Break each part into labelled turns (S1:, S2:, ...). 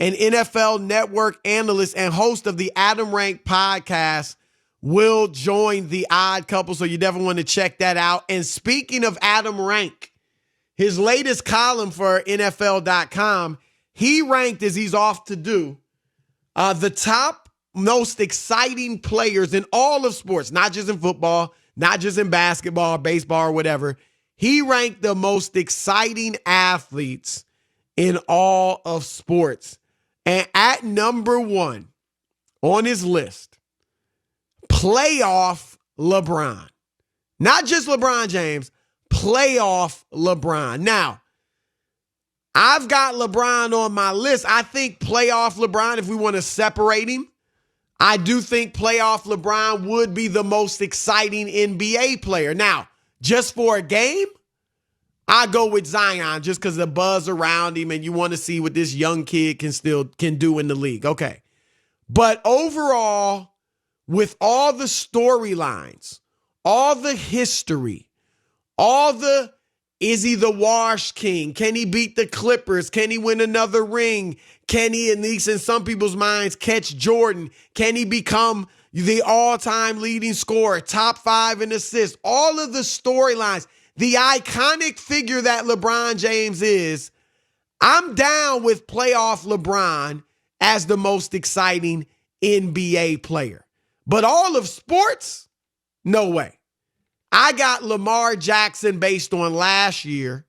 S1: an NFL Network analyst and host of the Adam Rank podcast, will join the Odd Couple, so you definitely want to check that out. And speaking of Adam Rank, his latest column for NFL.com, he ranked, as he's off to do, the top most exciting players in all of sports, not just in football, not just in basketball, baseball, or whatever. He ranked the most exciting athletes in all of sports. And at number one on his list, playoff LeBron. Not just LeBron James, playoff LeBron. Now, I've got LeBron on my list. I think playoff LeBron, if we want to separate him, I do think playoff LeBron would be the most exciting NBA player. Now, just for a game, I go with Zion just because the buzz around him and you want to see what this young kid can do in the league. Okay. But overall, with all the storylines, all the history, all the, is he the Wash King? Can he beat the Clippers? Can he win another ring? Can he, at least in some people's minds, catch Jordan? Can he become the all-time leading scorer, top 5 in assists? All of the storylines, the iconic figure that LeBron James is, I'm down with playoff LeBron as the most exciting NBA player. But all of sports, no way. I got Lamar Jackson based on last year.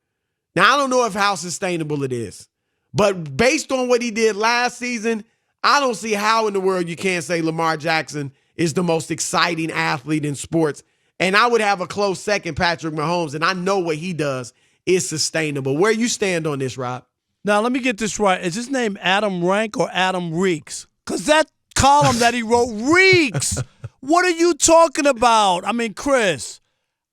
S1: Now, I don't know how sustainable it is, but based on what he did last season, I don't see how in the world you can't say Lamar Jackson is the most exciting athlete in sports. And I would have a close second, Patrick Mahomes, and I know what he does is sustainable. Where you stand on this, Rob?
S2: Now, let me get this right. Is his name Adam Rank or Adam Reeks? Because that column that he wrote reeks. What are you talking about? I mean, Chris,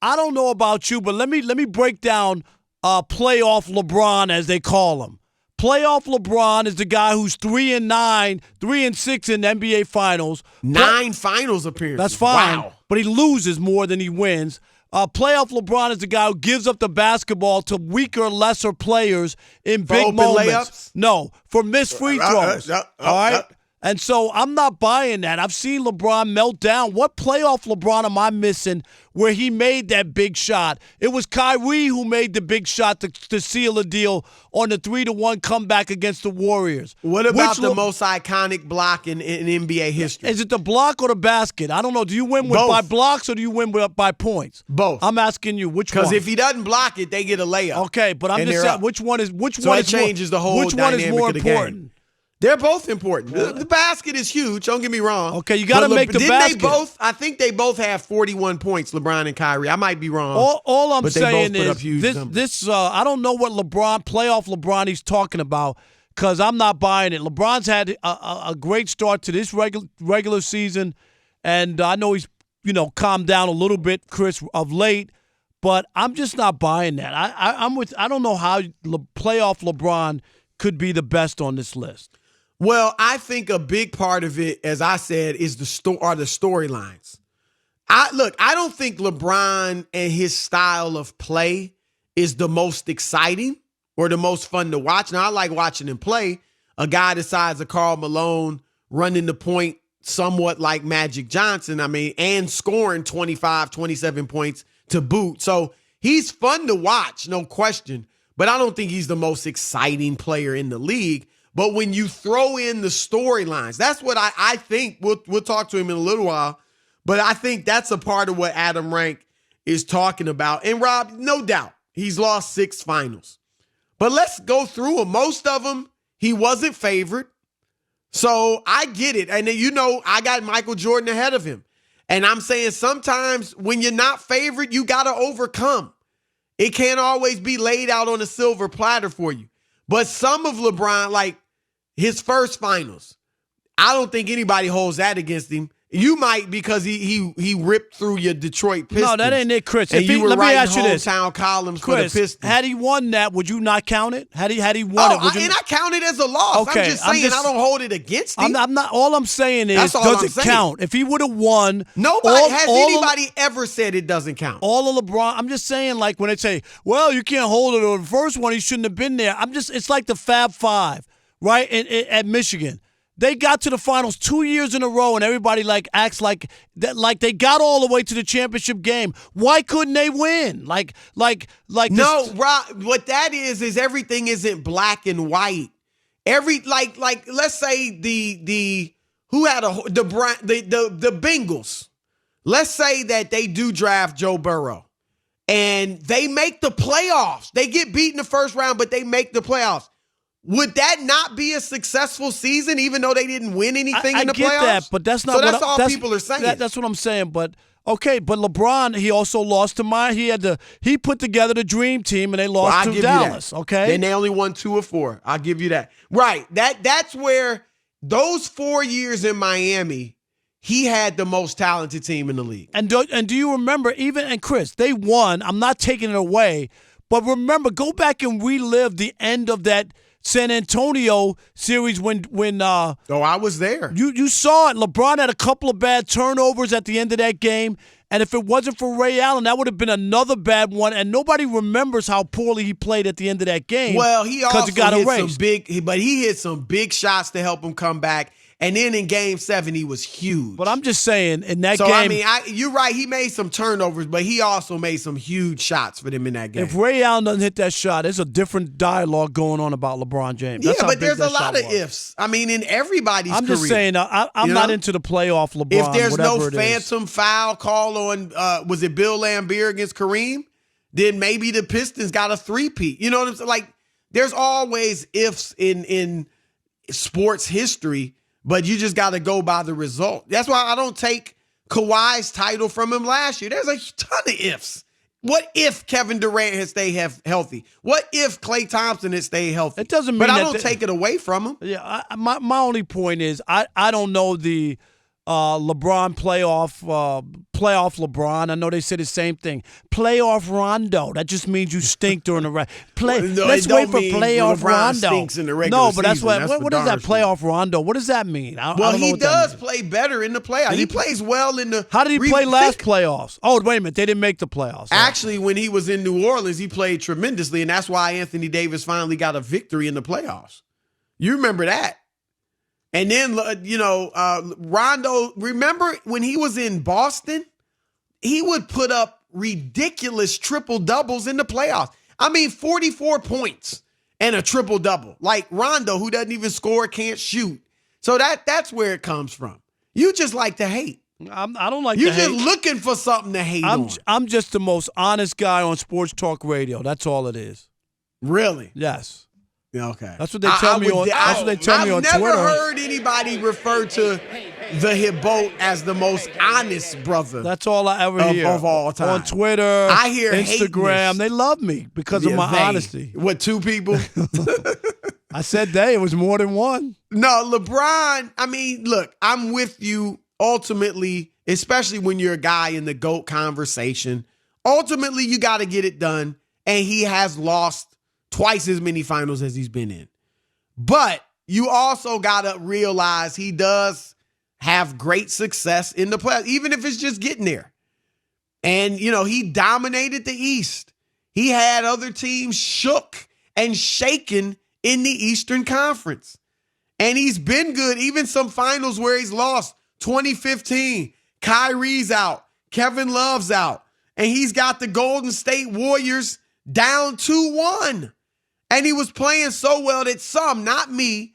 S2: I don't know about you, but let me break down playoff LeBron, as they call him. Playoff LeBron is the guy who's 3-9, 3-6 in the NBA Finals.
S1: 9 finals appearances.
S2: That's fine.
S1: Wow.
S2: But he loses more than he wins. Playoff LeBron is the guy who gives up the basketball to weaker, lesser players in
S1: For
S2: big
S1: open
S2: moments.
S1: layups?
S2: No, for missed free throws. All right? And so I'm not buying that. I've seen LeBron melt down. What playoff LeBron am I missing where he made that big shot? It was Kyrie who made the big shot to seal a deal on the 3-1 comeback against the Warriors.
S1: What about the most iconic block in NBA history?
S2: Is it the block or the basket? I don't know. Do you win by blocks or do you win by points?
S1: Both.
S2: I'm asking you which one.
S1: Because if he doesn't block it, they get a layup.
S2: Okay, but I'm just saying which one is
S1: changes the whole dynamic
S2: more
S1: of the
S2: important?
S1: game. They're both important. The basket is huge. Don't get me wrong.
S2: Okay, you got to make the basket.
S1: I think they both have 41 points, LeBron and Kyrie. I might be wrong.
S2: All I'm saying
S1: is
S2: this. I don't know what playoff LeBron he's talking about because I'm not buying it. LeBron's had a great start to this regular season, and I know he's calmed down a little bit, Chris, of late. But I'm just not buying that. I don't know how playoff LeBron could be the best on this list.
S1: Well, I think a big part of it, as I said, is the storylines. I don't think LeBron and his style of play is the most exciting or the most fun to watch. Now, I like watching him play. A guy the size of Karl Malone running the point somewhat like Magic Johnson, and scoring 25, 27 points to boot. So he's fun to watch, no question. But I don't think he's the most exciting player in the league. But when you throw in the storylines, that's what I think. We'll talk to him in a little while. But I think that's a part of what Adam Rank is talking about. And Rob, no doubt, he's lost 6 finals. But let's go through them. Most of them, he wasn't favored. So I get it. And I got Michael Jordan ahead of him. And I'm saying sometimes when you're not favored, you got to overcome. It can't always be laid out on a silver platter for you. But some of LeBron, like his first finals, I don't think anybody holds that against him. You might because he ripped through your Detroit Pistons.
S2: No, that ain't it, Chris.
S1: And you were
S2: let me
S1: writing
S2: ask you this.
S1: hometown columns
S2: Chris,
S1: for the Pistons.
S2: had he won that, would you not count it? Had he won it?
S1: And I count it as a loss.
S2: Okay,
S1: I'm just saying I don't hold it against him.
S2: I'm not. All I'm saying is, does it count? If he would have won,
S1: anybody ever said it doesn't count?
S2: All of LeBron. I'm just saying, like when they say, "Well, you can't hold it," or the first one, he shouldn't have been there. It's like the Fab Five. right, at Michigan. They got to the finals 2 years in a row, and everybody acts like that, like they got all the way to the championship game. Why couldn't they win?
S1: No, Rob, what that is everything isn't black and white. Let's say the Bengals. Let's say that they do draft Joe Burrow and they make the playoffs. They get beat in the first round, but they make the playoffs. Would that not be a successful season, even though they didn't win anything in the playoffs?
S2: I get that, but that's not.
S1: So that's all people are saying.
S2: That's what I'm saying. But okay, but LeBron, he also lost to mine. He put together the dream team, and they lost to Dallas. Okay,
S1: then they only won 2 of 4. I'll give you that. Right. That's where those 4 years in Miami, he had the most talented team in the league.
S2: And do you remember and Chris, they won. I'm not taking it away, but remember, go back and relive the end of that San Antonio series when
S1: I was there.
S2: You saw it. LeBron had a couple of bad turnovers at the end of that game, and if it wasn't for Ray Allen, that would have been another bad one, and nobody remembers how poorly he played at the end of that game.
S1: Well, he also
S2: got
S1: hit
S2: erased.
S1: he hit some big shots to help him come back. And then in Game 7, he was huge.
S2: But I'm just saying, in that game...
S1: So, I mean, you're right. He made some turnovers, but he also made some huge shots for them in that game.
S2: If Ray Allen doesn't hit that shot, there's a different dialogue going on about LeBron James. That's
S1: but there's a lot of ifs. I mean, in everybody's career.
S2: I'm just saying, I'm not into the playoff LeBron,
S1: if there's no
S2: phantom
S1: foul call on, was it Bill Laimbeer against Kareem? Then maybe the Pistons got a three-peat. You know what I'm saying? Like, there's always ifs in sports history. But you just got to go by the result. That's why I don't take Kawhi's title from him last year. There's a ton of ifs. What if Kevin Durant had stayed healthy? What if Klay Thompson had stayed healthy?
S2: It doesn't mean
S1: but I don't take it away from him.
S2: Yeah, my only point is I don't know the LeBron playoff LeBron. I know they say the same thing. Playoff Rondo. That just means you stink during the let's wait for playoff
S1: LeBron
S2: Rondo.
S1: Stinks in the regular
S2: no, but that's
S1: season.
S2: what is that playoff Rondo? What does that mean?
S1: He does play better in the playoffs. He plays well in the.
S2: How did he play last playoffs? Oh, wait a minute. They didn't make the playoffs.
S1: Actually, when he was in New Orleans, he played tremendously, and that's why Anthony Davis finally got a victory in the playoffs. You remember that? And then, Rondo, remember when he was in Boston? He would put up ridiculous triple-doubles in the playoffs. I mean, 44 points and a triple-double. Like Rondo, who doesn't even score, can't shoot. So that's where it comes from. You just like to hate.
S2: I don't like
S1: You're
S2: to hate.
S1: You're just looking for something to hate on.
S2: I'm just the most honest guy on sports talk radio. That's all it is.
S1: Really?
S2: Yes.
S1: Yeah, okay.
S2: That's what they tell me on. That's what they tell me on Twitter.
S1: I've never heard anybody refer to the Hibot as the most honest brother.
S2: That's all I ever hear
S1: of all time.
S2: On Twitter,
S1: I hear
S2: Instagram.
S1: Hateness.
S2: They love me because of my honesty.
S1: What, 2 people?
S2: I said they. It was more than one.
S1: No, LeBron. I mean, look, I'm with you. Ultimately, especially when you're a guy in the GOAT conversation, ultimately you got to get it done, and he has lost twice as many finals as he's been in. But you also got to realize he does have great success in the playoffs, even if it's just getting there. And, he dominated the East. He had other teams shook and shaken in the Eastern Conference. And he's been good, even some finals where he's lost. 2015, Kyrie's out, Kevin Love's out, and he's got the Golden State Warriors down 2-1. And he was playing so well that some, not me,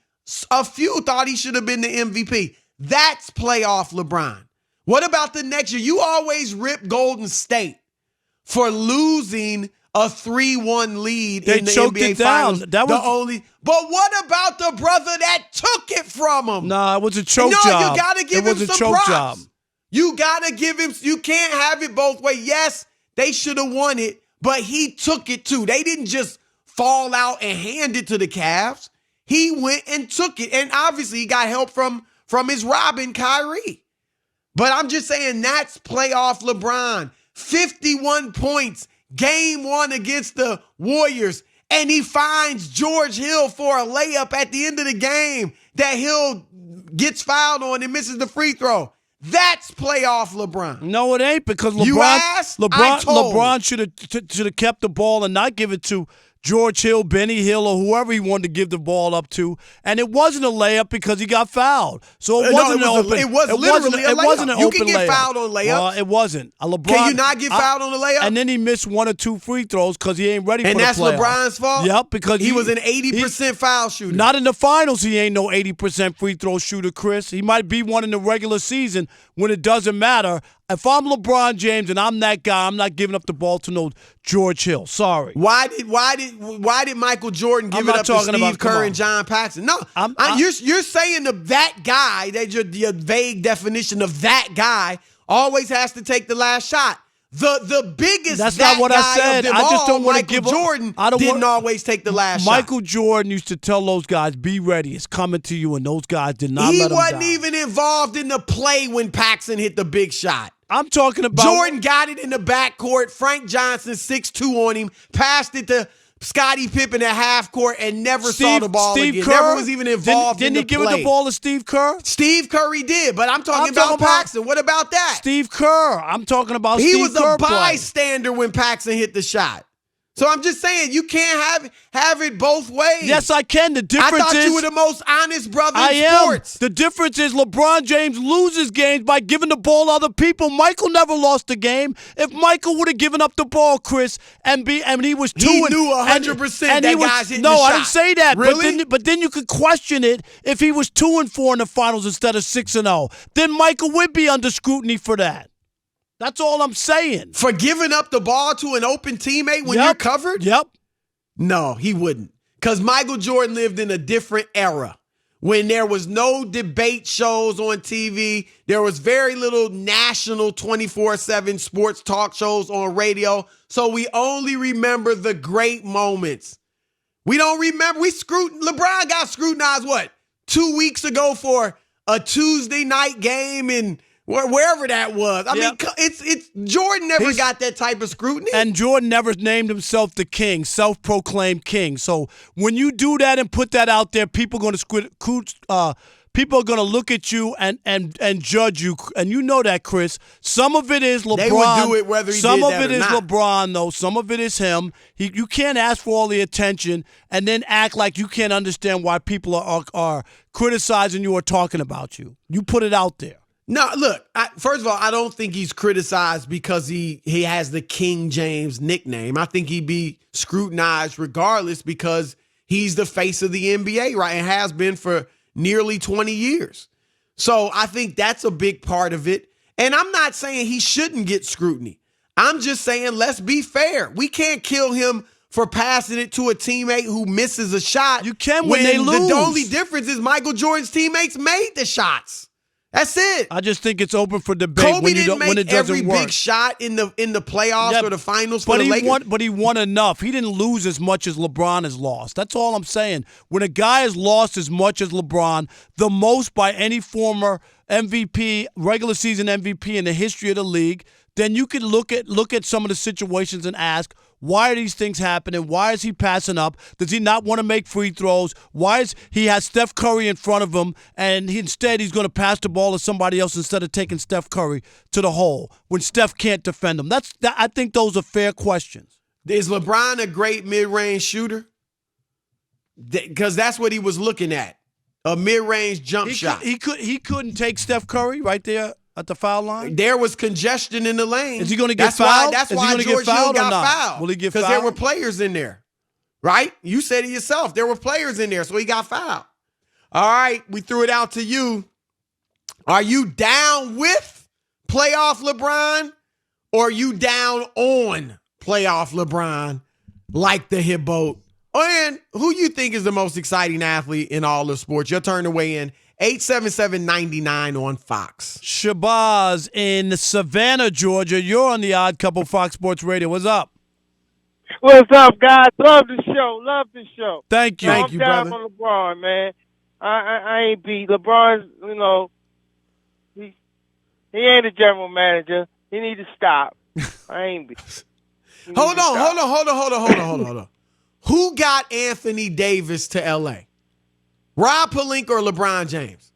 S1: a few thought he should have been the MVP. That's playoff LeBron. What about the next year? You always rip Golden State for losing a 3-1 lead in the NBA Finals.
S2: That was
S1: But what about the brother that took it from him?
S2: Nah, it was a choke job.
S1: No, you got to give him some props.
S2: Job.
S1: You got to give him. You can't have it both ways. Yes, they should have won it, but he took it too. They didn't just fall out and hand it to the Cavs. He went and took it. And obviously he got help from his Robin, Kyrie. But I'm just saying that's playoff LeBron. 51 points, game 1 against the Warriors. And he finds George Hill for a layup at the end of the game that Hill gets fouled on and misses the free throw. That's playoff LeBron.
S2: No, it ain't, because
S1: LeBron
S2: should have kept the ball and not give it to George Hill, Benny Hill, or whoever he wanted to give the ball up to, and it wasn't a layup because he got fouled. So it wasn't an open.
S1: It was literally a layup.
S2: It wasn't an
S1: you
S2: open
S1: can get
S2: layup.
S1: fouled on layups.
S2: Well, it wasn't. LeBron,
S1: Can you not get fouled on the layup?
S2: And then he missed 1 or 2 free throws because he ain't ready for the playoffs.
S1: And that's LeBron's fault?
S2: Yep, because
S1: he was an 80% foul shooter.
S2: Not in the finals, he ain't no 80% free throw shooter, Chris. He might be one in the regular season when it doesn't matter. If I'm LeBron James and I'm that guy, I'm not giving up the ball to no George Hill. Sorry.
S1: Why did Michael Jordan give it up to Steve Kerr and John Paxson? No, you're saying that guy, that your vague definition of that guy always has to take the last shot. The biggest
S2: That's not what
S1: guy
S2: I said.
S1: of them
S2: I just
S1: all,
S2: don't want to
S1: Michael
S2: give
S1: Jordan
S2: up.
S1: didn't always take the last shot.
S2: Michael Jordan used to tell those guys, be ready. It's coming to you, and those guys did not let him down.
S1: He wasn't even involved in the play when Paxson hit the big shot.
S2: I'm talking about
S1: Jordan got it in the backcourt. Frank Johnson 6'2" on him, passed it to Scottie Pippen at half court and never saw the ball again.
S2: Kerr,
S1: never was even involved in the play.
S2: Didn't he give it the ball to Steve Kerr?
S1: Steve Curry did, but I'm talking about Paxson. What about that?
S2: Steve Kerr. I'm talking about Steve Kerr.
S1: He was a bystander when Paxson hit the shot. So I'm just saying, you can't have it both ways.
S2: Yes, I can. The difference is,
S1: I thought you were the most honest brother in sports.
S2: The difference is LeBron James loses games by giving the ball to other people. Michael never lost a game. If Michael would have given up the ball, Chris, and he was 2
S1: he knew 100% that guys hitting the shot.
S2: No, I didn't say that.
S1: Really?
S2: But then you could question it if he was 2-4 in the finals instead of 6-0. Then Michael would be under scrutiny for that. That's all I'm saying.
S1: For giving up the ball to an open teammate when you're covered?
S2: Yep.
S1: No, he wouldn't. Because Michael Jordan lived in a different era when there was no debate shows on TV. There was very little national 24/7 sports talk shows on radio. So we only remember the great moments. We don't remember. LeBron got scrutinized, 2 weeks ago for a Tuesday night game in wherever that was. I mean, it's Jordan never got that type of scrutiny.
S2: And Jordan never named himself the king, self-proclaimed king. So when you do that and put that out there, people are going to look at you and judge you. And you know that, Chris. Some of it is LeBron.
S1: They would do it whether he did that or not.
S2: Some of it is LeBron, though. Some of it is him. You can't ask for all the attention and then act like you can't understand why people are criticizing you or talking about you. You put it out there.
S1: No, look, first of all, I don't think he's criticized because he has the King James nickname. I think he'd be scrutinized regardless because he's the face of the NBA, right, and has been for nearly 20 years. So I think that's a big part of it. And I'm not saying he shouldn't get scrutiny. I'm just saying let's be fair. We can't kill him for passing it to a teammate who misses a shot.
S2: You can when they lose.
S1: The only difference is Michael Jordan's teammates made the shots. That's it.
S2: I just think it's open for debate
S1: Kobe
S2: when
S1: didn't make
S2: it doesn't
S1: every
S2: work.
S1: big shot in the playoffs or the finals for the Lakers.
S2: But he won enough. He didn't lose as much as LeBron has lost. That's all I'm saying. When a guy has lost as much as LeBron, the most by any former MVP, regular season MVP in the history of the league, then you can look at some of the situations and ask, why are these things happening? Why is he passing up? Does he not want to make free throws? Why is he has Steph Curry in front of him, and instead he's going to pass the ball to somebody else instead of taking Steph Curry to the hole when Steph can't defend him? I think those are fair questions.
S1: Is LeBron a great mid-range shooter? Because that's what he was looking at, a mid-range jump shot.
S2: He couldn't take Steph Curry right there at the foul line?
S1: There was congestion in the lane.
S2: Is he going to get fouled?
S1: That's why George Hill got fouled.
S2: Will he get fouled?
S1: Because there were players in there, right? You said it yourself. There were players in there, so he got fouled. All right, we threw it out to you. Are you down with playoff LeBron, or are you down on playoff LeBron like the hip boat? And who you think is the most exciting athlete in all of sports? Your turn to weigh in. 877-99 on Fox.
S2: Shabazz in Savannah, Georgia. You're on the Odd Couple Fox Sports Radio. What's up?
S3: What's up, guys? Love the show. Love the show.
S2: Thank you.
S1: Thank you, brother.
S3: I'm down for LeBron, man. I ain't beat LeBron. He ain't a general manager. He need to stop. I ain't beat.
S1: Hold on. Who got Anthony Davis to L.A.? Rob Pelinka or LeBron James?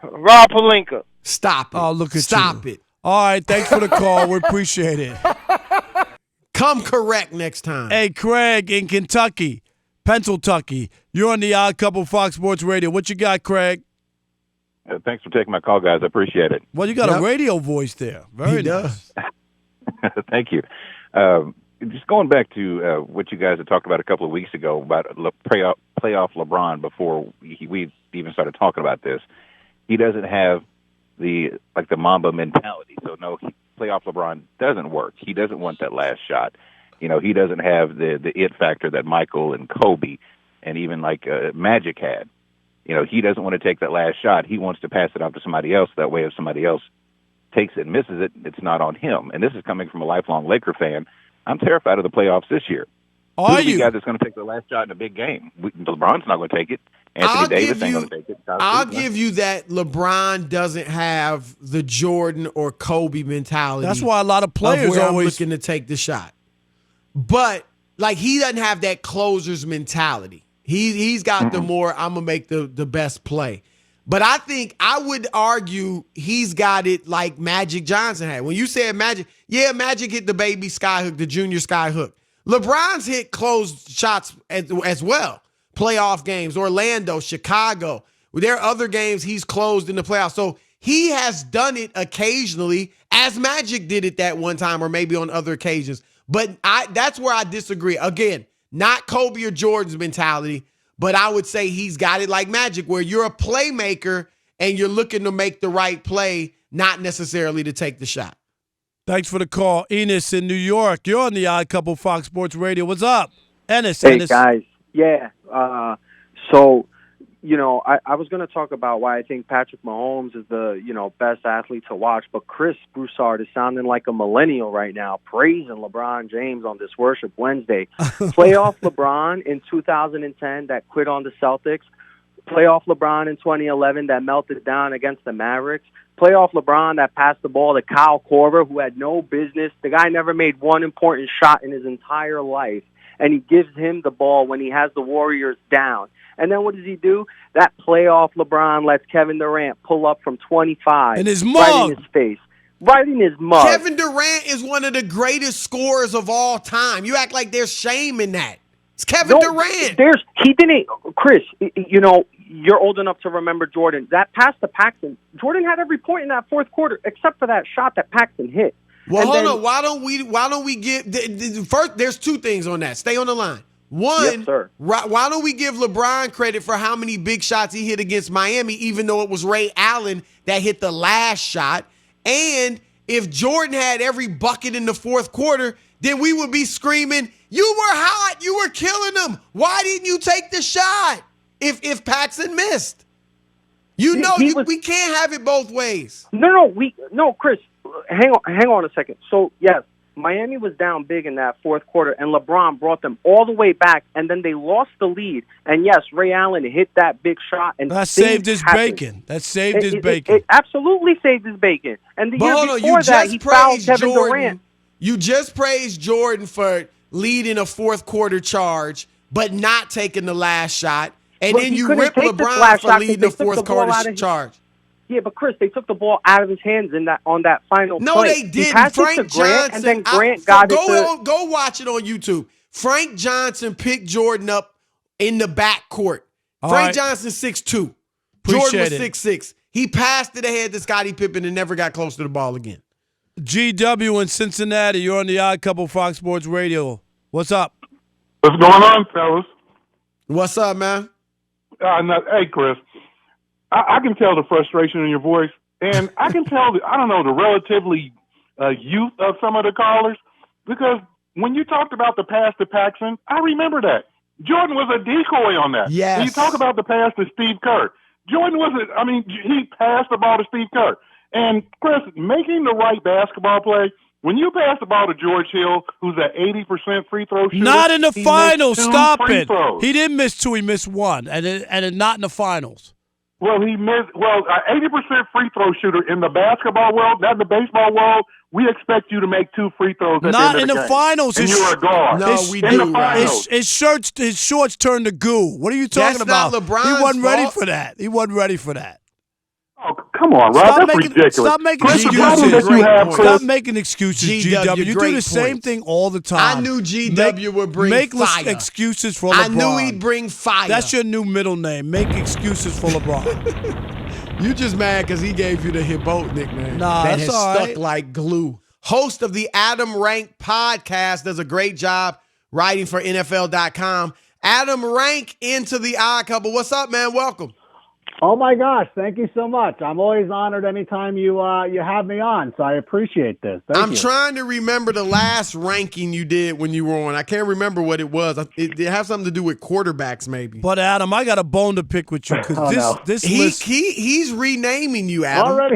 S3: Rob Pelinka.
S1: Stop it.
S2: Oh, look at you.
S1: Stop it.
S2: All right, thanks for the call. We appreciate it.
S1: Come correct next time.
S2: Hey, Craig in Kentucky, Pennsylvania. You're on the Odd Couple Fox Sports Radio. What you got, Craig?
S4: Thanks for taking my call, guys. I appreciate it.
S2: Well, you got a radio voice there. Very nice.
S4: Thank you. Just going back to what you guys had talked about a couple of weeks ago about playoff LeBron before we even started talking about this. He doesn't have the Mamba mentality. So, no, playoff LeBron doesn't work. He doesn't want that last shot. He doesn't have the it factor that Michael and Kobe and even Magic had. He doesn't want to take that last shot. He wants to pass it off to somebody else. That way, if somebody else takes it and misses it, it's not on him. And this is coming from a lifelong Laker fan. I'm terrified of the playoffs this year.
S2: Are you?
S4: Who's the guy that's going to take the last shot in a big game? LeBron's not going to take it. Anthony Davis ain't going to take it.
S1: I'll give you that LeBron doesn't have the Jordan or Kobe mentality.
S2: That's why a lot of players
S1: are
S2: always
S1: looking to take the shot. But he doesn't have that closer's mentality. He's got the more I'm gonna make the best play. But I would argue he's got it like Magic Johnson had. When you said Magic, Magic hit the baby skyhook, the junior skyhook. LeBron's hit closed shots as well. Playoff games, Orlando, Chicago. There are other games he's closed in the playoffs. So he has done it occasionally, as Magic did it that one time, or maybe on other occasions. But that's where I disagree. Again, not Kobe or Jordan's mentality, but I would say he's got it like Magic, where you're a playmaker and you're looking to make the right play, not necessarily to take the shot.
S2: Thanks for the call. Enos in New York. You're on the Odd Couple Fox Sports Radio. What's up? Enos.
S5: Hey, guys. Yeah. I was going to talk about why I think Patrick Mahomes is the, best athlete to watch, but Chris Broussard is sounding like a millennial right now, praising LeBron James on this Worship Wednesday. Playoff LeBron in 2010 that quit on the Celtics. Playoff LeBron in 2011 that melted down against the Mavericks. Playoff LeBron that passed the ball to Kyle Korver, who had no business. The guy never made one important shot in his entire life, and he gives him the ball when he has the Warriors down. And then what does he do? That playoff LeBron lets Kevin Durant pull up from 25.
S2: In his
S5: mug. Right in his face. Right in his mug.
S1: Kevin Durant is one of the greatest scorers of all time. You act like there's shame in that. It's Kevin Durant.
S5: Chris, you're old enough to remember Jordan. That pass to Paxson, Jordan had every point in that fourth quarter except for that shot that Paxson hit.
S1: Well, hold on. Why don't we give first? There's two things on that. Stay on the line. One,
S5: yes, sir.
S1: Why don't we give LeBron credit for how many big shots he hit against Miami, even though it was Ray Allen that hit the last shot? And if Jordan had every bucket in the fourth quarter, then we would be screaming, "You were hot, you were killing them. Why didn't you take the shot?" If Paxson missed, we can't have it both ways.
S5: No, Chris, hang on a second. So yes, Miami was down big in that fourth quarter, and LeBron brought them all the way back, and then they lost the lead. And yes, Ray Allen hit that big shot, and
S2: that saved his bacon. That saved his bacon.
S5: It absolutely saved his bacon. And the year before that, he fouled Kevin Durant.
S1: You just praised Jordan for leading a fourth quarter charge, but not taking the last shot, and then you rip LeBron for leading the fourth quarter charge.
S5: Yeah, but Chris, they took the ball out of his hands on that final play.
S1: No, they didn't. Frank Johnson,
S5: and then Grant got it.
S1: Go watch it on YouTube. Frank Johnson picked Jordan up in the backcourt. Frank Johnson 6'2". Jordan was 6'6". He passed it ahead to Scottie Pippen and never got close to the ball again.
S2: GW in Cincinnati, you're on the Odd Couple Fox Sports Radio. What's up?
S6: What's going on, fellas?
S1: What's up, man?
S6: Hey, Chris. I can tell the frustration in your voice, and I can tell, the relatively youth of some of the callers, because when you talked about the pass to Paxson, I remember that. Jordan was a decoy on that.
S1: Yes.
S6: And you talk about the pass to Steve Kerr. Jordan he passed the ball to Steve Kerr. And, Chris, making the right basketball play, when you pass the ball to George Hill, who's at 80% free throw shooter.
S2: Not in the finals. Stop it.
S6: Throws.
S2: He didn't miss two. He missed one, and not in the finals.
S6: Well, he missed. 80% free throw shooter in the basketball world, not in the baseball world. We expect you to make two free throws.
S2: Not
S6: in
S2: the finals.
S6: And you're a guard.
S1: No, we do.
S6: The finals.
S2: His shorts turned to goo. What are you talking about?
S1: That's not LeBron's
S2: He wasn't ready
S1: fault.
S2: for that. He wasn't ready for that.
S6: Oh, come on, Rob. That's ridiculous.
S2: Stop making
S6: Chris, the
S1: GW,
S6: problem
S2: excuses.
S6: that you have,
S1: point.
S6: Chris,
S2: Stop making excuses, GW. You do
S1: great
S2: the same
S1: points.
S2: thing all the time.
S1: I knew GW would bring
S2: make
S1: fire.
S2: excuses for LeBron.
S1: I knew he'd bring fire.
S2: That's your new middle name. Make excuses for LeBron.
S1: You just mad because he gave you the Hibot nickname.
S2: Nah,
S1: that
S2: that's
S1: has
S2: all
S1: stuck
S2: right.
S1: like glue. Host of the Adam Rank podcast, does a great job writing for NFL.com. Adam Rank into the Odd Couple. What's up, man? Welcome.
S7: Oh my gosh, thank you so much. I'm always honored anytime you have me on, so I appreciate this. Thank you.
S1: Trying to remember the last ranking you did when you were on. I can't remember what it was. It had something to do with quarterbacks, maybe.
S2: But Adam, I got a bone to pick with you because this list.
S1: He's renaming you, Adam.
S7: Already?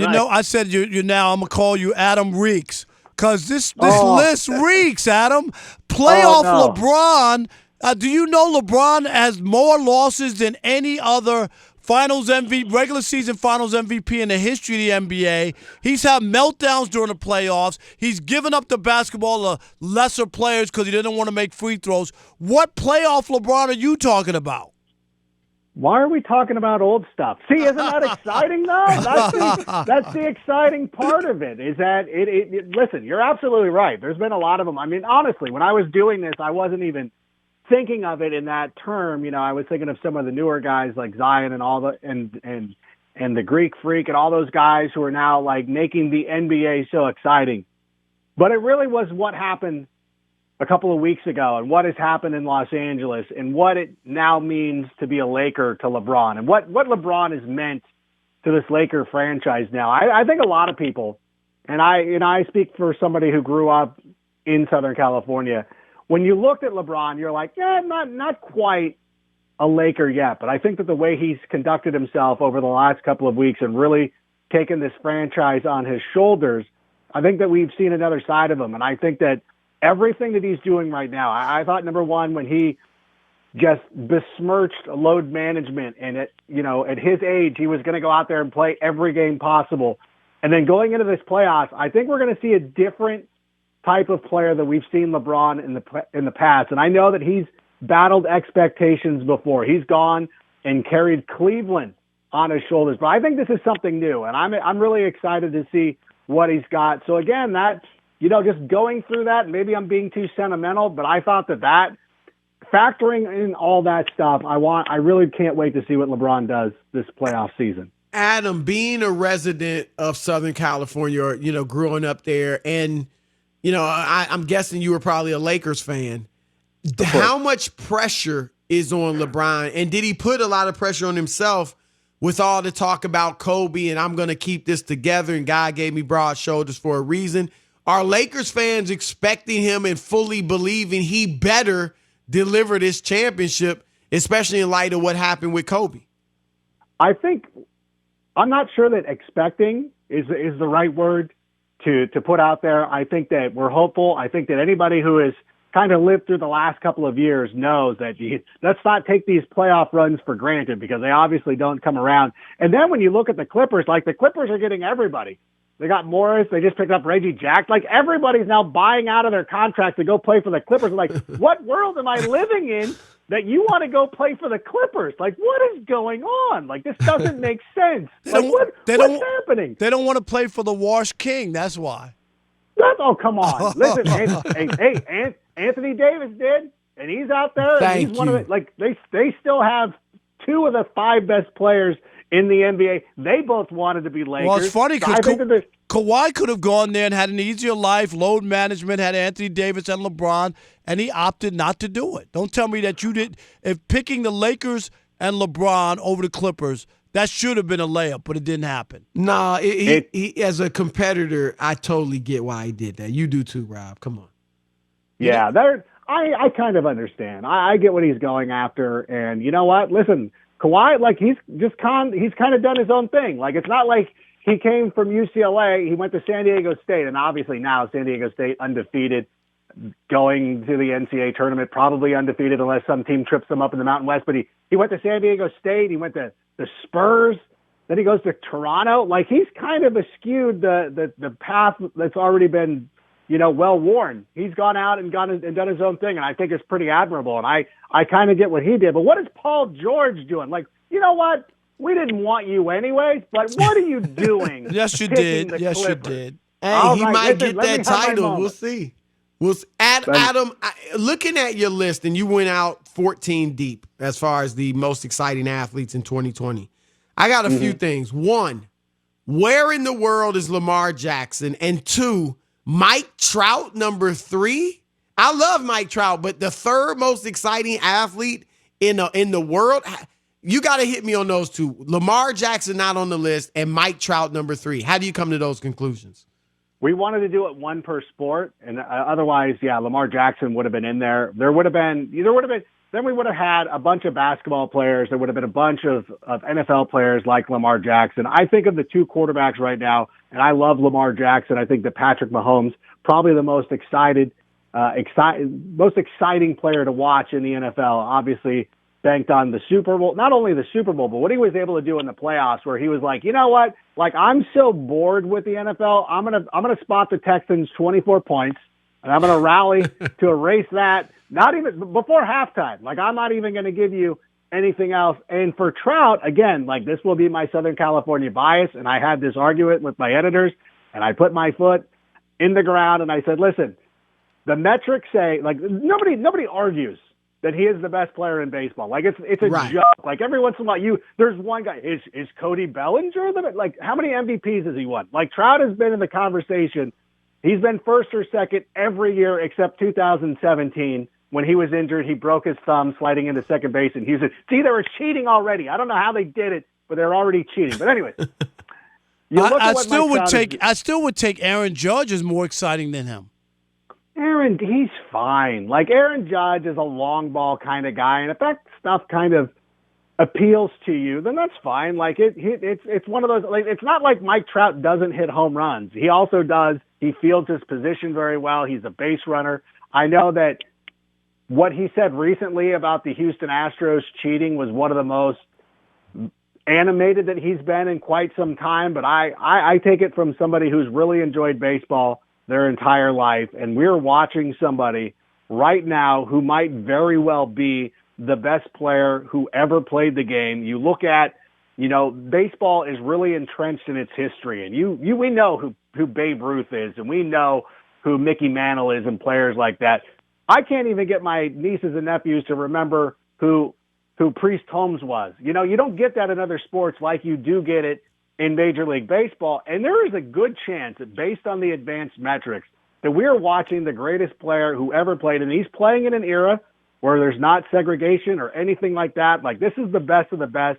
S2: You know, I said you now. I'm gonna call you Adam Reeks because this list reeks. Adam, playoff LeBron. Do you know LeBron has more losses than any other Finals MVP, regular season Finals MVP in the history of the NBA? He's had meltdowns during the playoffs. He's given up the basketball to lesser players because he didn't want to make free throws. What playoff LeBron are you talking about?
S7: Why are we talking about old stuff? See, isn't that exciting, though? That's the exciting part of it, is that listen, you're absolutely right. There's been a lot of them. I mean, honestly, when I was doing this, I wasn't even thinking of it in that term. You know, I was thinking of some of the newer guys like Zion and all the and the Greek Freak and all those guys who are now like making the NBA so exciting. But it really was what happened a couple of weeks ago and what has happened in Los Angeles and what it now means to be a Laker to LeBron and what LeBron has meant to this Laker franchise now. I think a lot of people, and I speak for somebody who grew up in Southern California, when you looked at LeBron, you're like, yeah, not quite a Laker yet. But I think that the way he's conducted himself over the last couple of weeks and really taken this franchise on his shoulders, I think that we've seen another side of him. And I think that everything that he's doing right now, I thought, number one, when he just besmirched load management and at his age, he was going to go out there and play every game possible. And then going into this playoffs, I think we're going to see a different type of player that we've seen LeBron in the past. And I know that he's battled expectations before. He's gone and carried Cleveland on his shoulders. But I think this is something new, and I'm really excited to see what he's got. So again, that, just going through that, maybe I'm being too sentimental, but I thought that factoring in all that stuff, I really can't wait to see what LeBron does this playoff season.
S1: Adam, being a resident of Southern California, or, growing up there, and I'm guessing you were probably a Lakers fan. How much pressure is on LeBron? And did he put a lot of pressure on himself with all the talk about Kobe and I'm going to keep this together and God gave me broad shoulders for a reason? Are Lakers fans expecting him and fully believing he better deliver this championship, especially in light of what happened with Kobe?
S7: I think I'm not sure that expecting is the right word to put out there. I think that we're hopeful. I think that anybody who has kind of lived through the last couple of years knows that let's not take these playoff runs for granted because they obviously don't come around. And then when you look at the Clippers, like the Clippers are getting everybody. They got Morris. They just picked up Reggie Jackson. Like everybody's now buying out of their contracts to go play for the Clippers. Like, what world am I living in that you want to go play for the Clippers? Like, what is going on? Like, this doesn't make sense. What's happening?
S2: They don't want to play for the Wash King. That's why.
S7: Oh, come on. Listen, Anthony Davis did, and he's out there.
S1: Thank
S7: he's one of they still have two of the five best players in the NBA. They both wanted to be Lakers.
S2: Well, it's funny because Kawhi could have gone there and had an easier life, load management, had Anthony Davis and LeBron, and he opted not to do it. Don't tell me that you did. If picking the Lakers and LeBron over the Clippers, that should have been a layup, but it didn't happen.
S1: Nah, he as a competitor, I totally get why he did that. You do too, Rob. Come on.
S7: Yeah, I kind of understand. I get what he's going after, and you know what? Listen, Kawhi, like he's kind of done his own thing. Like it's not like he came from UCLA, he went to San Diego State, and obviously now San Diego State undefeated, going to the NCAA tournament, probably undefeated unless some team trips them up in the Mountain West. But he went to San Diego State, he went to the Spurs, then he goes to Toronto. Like he's kind of eschewed the path that's already been, well worn. He's gone out and done his own thing, and I think it's pretty admirable. And I kind of get what he did. But what is Paul George doing? Like, you know what? We didn't want you anyways, but what are you doing?
S2: Yes, you
S7: picking
S2: did.
S7: the
S2: Yes, you
S7: Clippers?
S2: did.
S1: Hey,
S7: All
S1: he
S7: right,
S1: might
S7: listen,
S1: get
S7: let me
S1: that
S7: have my
S1: title. We'll
S7: moment.
S1: see. Adam, looking at your list, and you went out 14 deep as far as the most exciting athletes in 2020. I got a few things. One, where in the world is Lamar Jackson? And two, Mike Trout, number 3. I love Mike Trout, but the third most exciting athlete in the world, you got to hit me on those two. Lamar Jackson not on the list, and Mike Trout, number 3. How do you come to those conclusions?
S7: We wanted to do it one per sport, and otherwise, yeah, Lamar Jackson would have been in there. Then we would have had a bunch of basketball players. There would have been a bunch of NFL players like Lamar Jackson. I think of the 2 quarterbacks right now, and I love Lamar Jackson. I think that Patrick Mahomes, probably the most exciting player to watch in the NFL. Obviously, banked on the Super Bowl, not only the Super Bowl, but what he was able to do in the playoffs, where he was like, you know what? Like, I'm so bored with the NFL. I'm gonna spot the Texans 24 points, and I'm gonna rally to erase that. Not even before halftime. Like, I'm not even gonna give you anything else. And for Trout, again, like, this will be my Southern California bias, and I had this argument with my editors, and I put my foot in the ground, and I said, listen, the metrics say, like, nobody argues that he is the best player in baseball. Like, it's a
S1: Right.
S7: joke. Like, every once in a while, there's one guy. Is Cody Bellinger the best? Like, how many MVPs has he won? Like, Trout has been in the conversation. He's been first or second every year except 2017 when he was injured. He broke his thumb sliding into second base in Houston. See, they were cheating already. I don't know how they did it, but they're already cheating. But anyway,
S2: I still would take Aaron Judge as more exciting than him.
S7: Aaron, he's fine. Like, Aaron Judge is a long ball kind of guy, and if that stuff kind of appeals to you, then that's fine. Like, it's one of those. Like, it's not like Mike Trout doesn't hit home runs. He also does. He fields his position very well. He's a base runner. I know that what he said recently about the Houston Astros cheating was one of the most animated that he's been in quite some time. But I take it from somebody who's really enjoyed baseball their entire life, and we're watching somebody right now who might very well be the best player who ever played the game. You look at, baseball is really entrenched in its history, and we know who Babe Ruth is, and we know who Mickey Mantle is, and players like that. I can't even get my nieces and nephews to remember who Priest Holmes was. You don't get that in other sports like you do get it in Major League Baseball, and there is a good chance that based on the advanced metrics that we're watching the greatest player who ever played, and he's playing in an era where there's not segregation or anything like that. Like, this is the best of the best,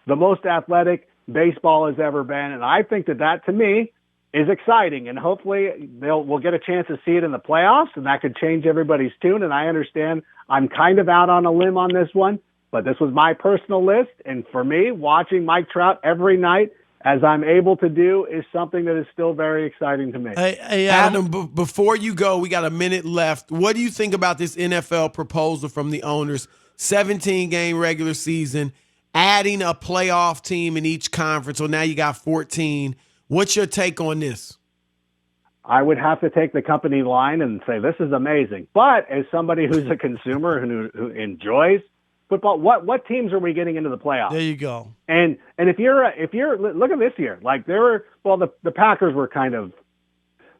S7: the most athletic baseball has ever been, and I think that to me is exciting, and hopefully we'll get a chance to see it in the playoffs, and that could change everybody's tune. And I understand I'm kind of out on a limb on this one, but this was my personal list, and for me, watching Mike Trout every night as I'm able to do is something that is still very exciting to me.
S2: Hey,
S1: Adam, before you go, we got a minute left. What do you think about this NFL proposal from the owners? 17-game regular season, adding a playoff team in each conference. So now you got 14. What's your take on this?
S7: I would have to take the company line and say this is amazing. But as somebody who's a consumer who enjoys football, what teams are we getting into the playoffs?
S2: There you go.
S7: And if you're look at this year, like the Packers were kind of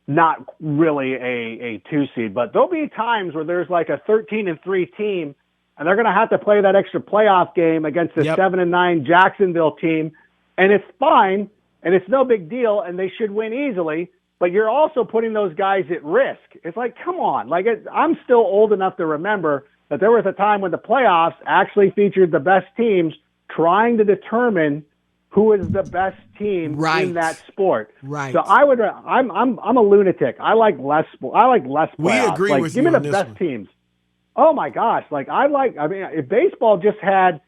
S7: not really a 2 seed, but there'll be times where there's like a 13-3 team, and they're going to have to play that extra playoff game against the 7-9 Jacksonville team, and it's fine, and it's no big deal, and they should win easily. But you're also putting those guys at risk. It's like, come on, I'm still old enough to remember that there was a time when the playoffs actually featured the best teams trying to determine who is the best team in that sport.
S1: Right.
S7: So I'm a lunatic. I like less playoffs.
S1: We agree with you
S7: give me
S1: on
S7: the
S1: this
S7: best
S1: one.
S7: teams. Oh my gosh. If baseball just had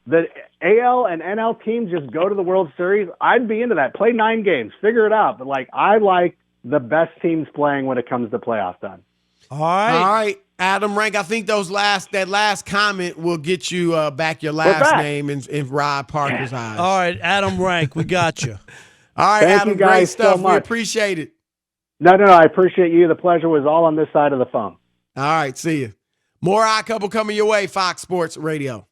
S7: the AL and NL teams just go to the World Series, I'd be into that. Play 9 games, figure it out. But I like the best teams playing when it comes to playoff time.
S2: All right.
S1: Adam Rank, I think that last comment will get you back your last name in Rob Parker's eyes.
S2: All right, Adam Rank, we got you.
S1: All right,
S7: Thank
S1: Adam,
S7: you guys
S1: great stuff.
S7: so much.
S1: We appreciate it.
S7: No, I appreciate you. The pleasure was all on this side of the phone.
S1: All right, see you. More Odd Couple coming your way, Fox Sports Radio.